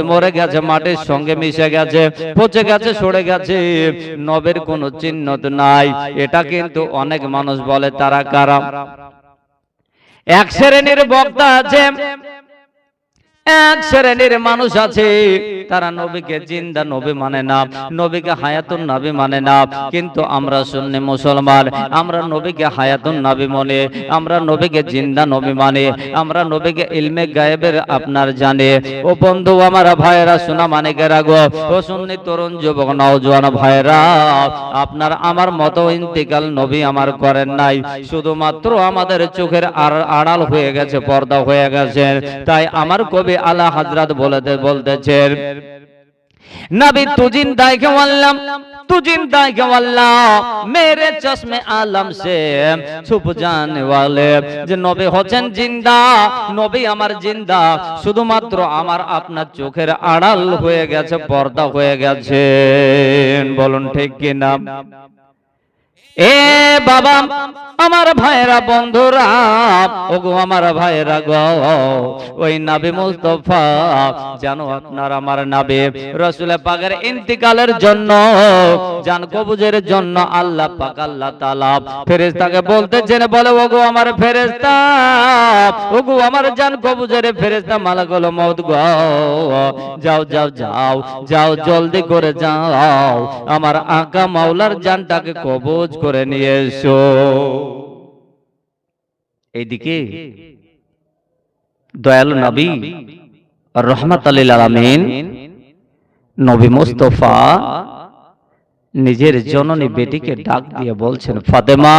মরে গেছে, মাটির সঙ্গে মিশে গেছে, পচে গেছে, সরে গেছে, নবীর কোনো চিহ্ন নাই। এটা কিন্তু অনেক মানুষ বলে। তারা কারা? এক শ্রেণীর বক্তা আছে, এক শ্রেণীর মানুষ আছে, তারা নবীকে জিন্দা নবী মানে না, নবীকে হায়াতুন নবী মানে না। কিন্তু আমরা সুন্নি মুসলমান, আমরা নবীকে হায়াতুন নবী মানে, আমরা নবীকে জিন্দা নবী মানে, আমরা নবীকে ইলমে গায়েবের আপনার জানে। ও বন্ধু আমার ভাইরা, সোনা মানিকেরা গো, ও সুন্নি তরুণ যুবক নওজোয়ান ভাইরা, আপনার আমার মতো ইন্তিকাল নবী আমার করেন নাই, শুধুমাত্র আমাদের চোখের আড়াল হয়ে গেছে, পর্দা হয়ে গেছে। তাই আমার কবি আলা হযরত বলতেছেন, नबी तू जिंदा है वल्लम, तू जिंदा है वल्लाह, मेरे चश्मे आलम से छुप जाने वाले। যে নবী হচ্ছেন জিন্দা, নবী আমার জিন্দা, শুধুমাত্র আমার আপনার চোখের আড়াল হয়ে গেছে, পর্দা হয়ে গেছে। বলুন ঠিক কিনা? এ বাবা আমার ভাইরা, বন্ধুরা, ওগো আমার ভাইরা গো, ওই নবী মুস্তাফা জানো আপনার আমার নবী রাসূল পাকের ইন্তিকালের জন্য, জান কবজের জন্য আল্লাহ পাক আল্লাহ তাআলা ফেরেশতাকে বলতেছেন, বলে ওগো আমার ফেরেশতা, ওগো আমার জান কবজের ফেরেশতা মালাকুল মউত গো, যাও যাও যাও যাও, জলদি করে যাও, আমার আকা মাওলার জানটাকে কবজ করে নিয়ে এসো। এইদিকে দয়ালু নবী রহমাতুল লিল আলামিন নবী মুস্তাফা নিজের জননী বেটিকে ডাক দিয়ে বলছেন, ফাতেমা